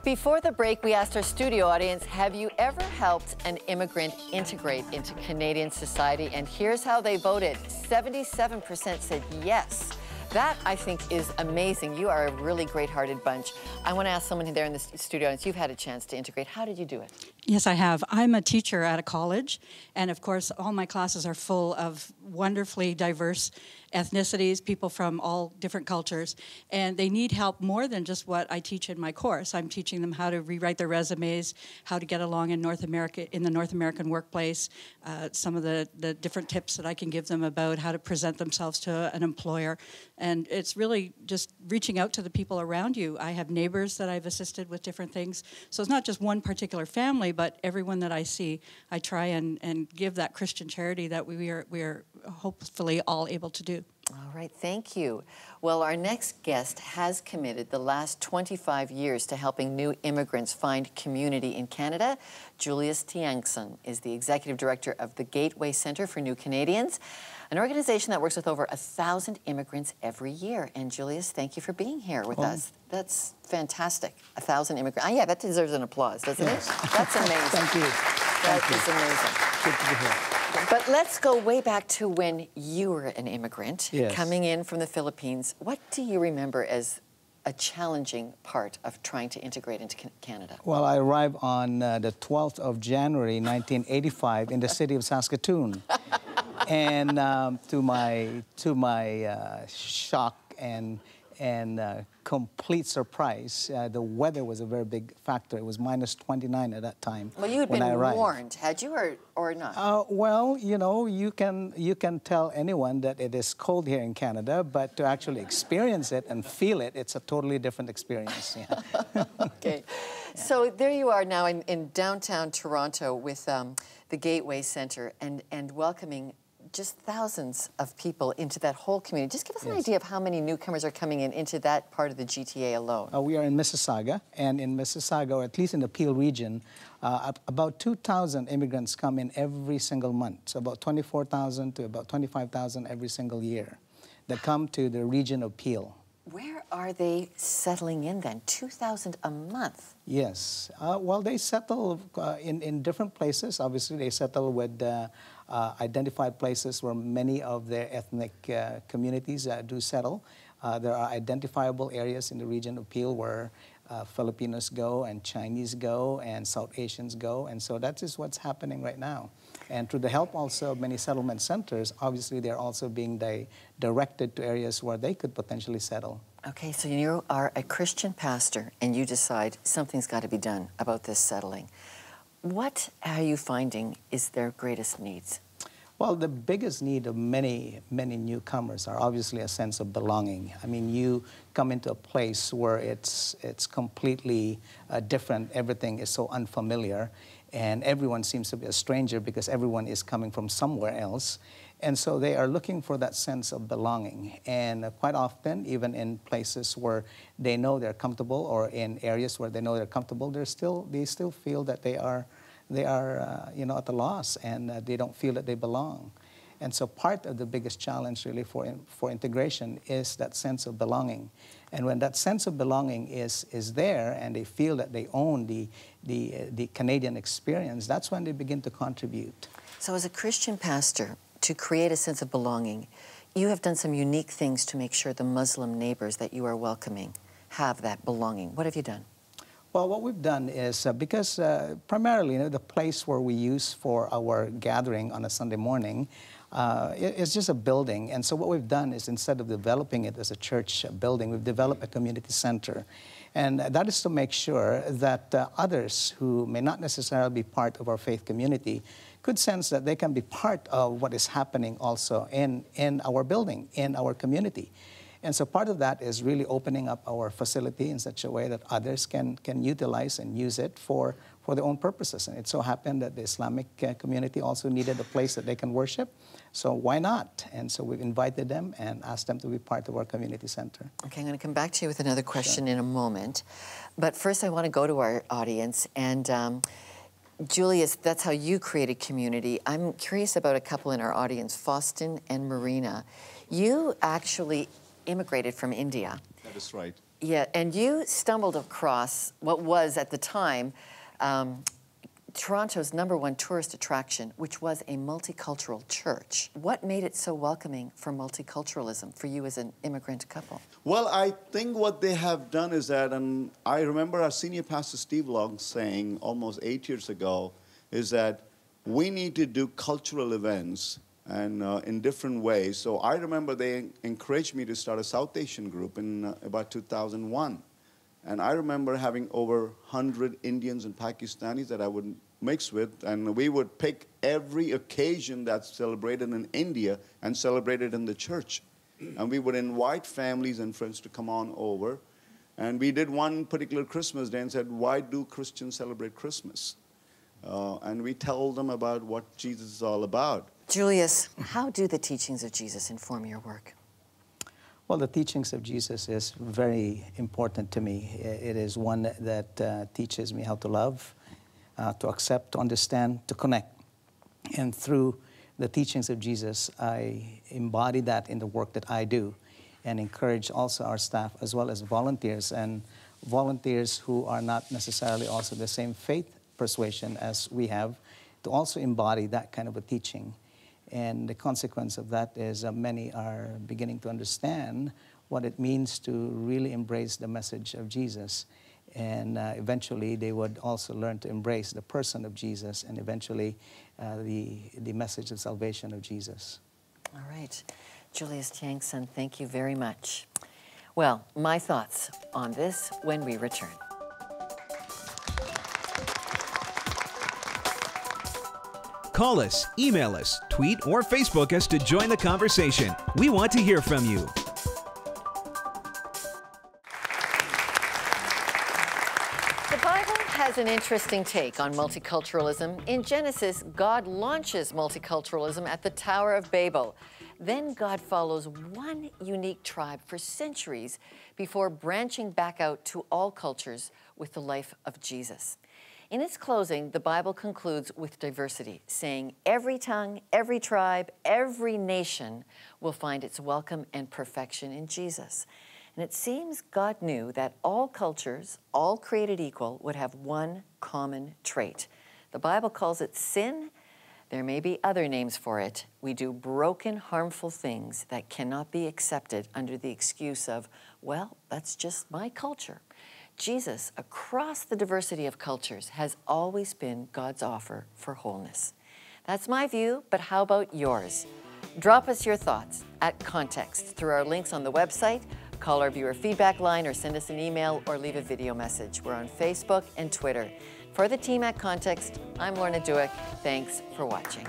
Before the break, we asked our studio audience, have you ever helped an immigrant integrate into Canadian society? And here's how they voted. 77% said yes. That, I think, is amazing. You are a really great-hearted bunch. I want to ask someone there in the studio audience, you've had a chance to integrate. How did you do it? Yes, I have. I'm a teacher at a college, and of course, all my classes are full of wonderfully diverse ethnicities, people from all different cultures, and they need help more than just what I teach in my course. I'm teaching them how to rewrite their resumes, how to get along in North America, in the North American workplace, some of the different tips that I can give them about how to present themselves to an employer, and it's really just reaching out to the people around you. I have neighbors that I've assisted with different things, so it's not just one particular family, but everyone that I see, I try and give that Christian charity that we are hopefully all able to do. All right, thank you. Well, our next guest has committed the last 25 years to helping new immigrants find community in Canada. Julius Tiangson is the Executive Director of the Gateway Centre for New Canadians, an organization that works with over 1,000 immigrants every year. And Julius, thank you for being here with us. That's fantastic. 1,000 immigrants. Yeah, that deserves an applause, doesn't it? That's amazing. Thank you. That is amazing. Good to be here. But let's go way back to when you were an immigrant, yes, coming in from the Philippines. What do you remember as a challenging part of trying to integrate into Canada? Well, I arrived on the 12th of January, 1985, in the city of Saskatoon. And to my shock and complete surprise, the weather was a very big factor. It was minus 29 at that time. Well, you had been warned, had you, or not? Well, you know, you can tell anyone that it is cold here in Canada, but to actually experience it and feel it, it's a totally different experience. Yeah. Okay. Yeah. So there you are now in downtown Toronto with the Gateway Centre and welcoming just thousands of people into that whole community. Just give us an idea of how many newcomers are coming into that part of the GTA alone. We are in Mississauga, and in Mississauga, or at least in the Peel region, about 2,000 immigrants come in every single month. So about 24,000 to about 25,000 every single year that come to the region of Peel. Where are they settling in then? 2,000 a month? Yes. Well, they settle in different places. Obviously, they settle with identified places where many of their ethnic communities do settle. There are identifiable areas in the region of Peel where Filipinos go and Chinese go and South Asians go, and so that is what's happening right now. And through the help also of many settlement centers, obviously they're also being directed to areas where they could potentially settle. Okay, so you are a Christian pastor and you decide something's got to be done about this settling. What are you finding is their greatest needs? Well, the biggest need of many newcomers are obviously a sense of belonging. I mean, you come into a place where it's completely different. Everything is so unfamiliar, and everyone seems to be a stranger because everyone is coming from somewhere else. And so they are looking for that sense of belonging. And quite often, even in places where they know they're comfortable, or in areas where they know they're comfortable, they still feel that they are you know, at a loss, and they don't feel that they belong. And so part of the biggest challenge really for integration is that sense of belonging. And when that sense of belonging is there, and they feel that they own the Canadian experience, that's when they begin to contribute. So as a Christian pastor, to create a sense of belonging, you have done some unique things to make sure the Muslim neighbors that you are welcoming have that belonging. What have you done? Well, what we've done is, because primarily, you know, the place where we use for our gathering on a Sunday morning is just a building. And so what we've done is, instead of developing it as a church building, we've developed a community center. And that is to make sure that others who may not necessarily be part of our faith community could sense that they can be part of what is happening also in our building, in our community. And so part of that is really opening up our facility in such a way that others can utilize and use it for their own purposes. And it so happened that the Islamic community also needed a place that they can worship. So why not? And so we've invited them and asked them to be part of our community center. Okay, I'm going to come back to you with another question in a moment. But first I want to go to our audience. And Julius, that's how you created community. I'm curious about a couple in our audience, Faustin and Marina. You actually immigrated from India. That is right. Yeah, and you stumbled across what was, at the time, Toronto's #1 tourist attraction, which was a multicultural church. What made it so welcoming for multiculturalism for you as an immigrant couple? Well, I think what they have done is that, and I remember our senior pastor Steve Long saying almost 8 years ago, is that we need to do cultural events and in different ways. So I remember they encouraged me to start a South Asian group in about 2001. And I remember having over 100 Indians and Pakistanis that I would mix with, and we would pick every occasion that's celebrated in India and celebrate it in the church. And we would invite families and friends to come on over. And we did one particular Christmas day and said, why do Christians celebrate Christmas? And we told them about what Jesus is all about. Julius, how do the teachings of Jesus inform your work? Well, the teachings of Jesus is very important to me. It is one that teaches me how to love, to accept, to understand, to connect. And through the teachings of Jesus, I embody that in the work that I do and encourage also our staff as well as volunteers, and volunteers who are not necessarily also the same faith persuasion as we have, to also embody that kind of a teaching. And the consequence of that is many are beginning to understand what it means to really embrace the message of Jesus. And eventually they would also learn to embrace the person of Jesus and eventually the message of salvation of Jesus. All right. Julius Tiangson, thank you very much. Well, my thoughts on this when we return. Call us, email us, tweet, or Facebook us to join the conversation. We want to hear from you. The Bible has an interesting take on multiculturalism. In Genesis, God launches multiculturalism at the Tower of Babel. Then God follows one unique tribe for centuries before branching back out to all cultures with the life of Jesus. In its closing, the Bible concludes with diversity, saying every tongue, every tribe, every nation will find its welcome and perfection in Jesus. And it seems God knew that all cultures, all created equal, would have one common trait. The Bible calls it sin. There may be other names for it. We do broken, harmful things that cannot be accepted under the excuse of, well, that's just my culture. Jesus, across the diversity of cultures, has always been God's offer for wholeness. That's my view, but how about yours? Drop us your thoughts at Context through our links on the website, call our viewer feedback line, or send us an email or leave a video message. We're on Facebook and Twitter. For the team at Context, I'm Lorna Dueck. Thanks for watching.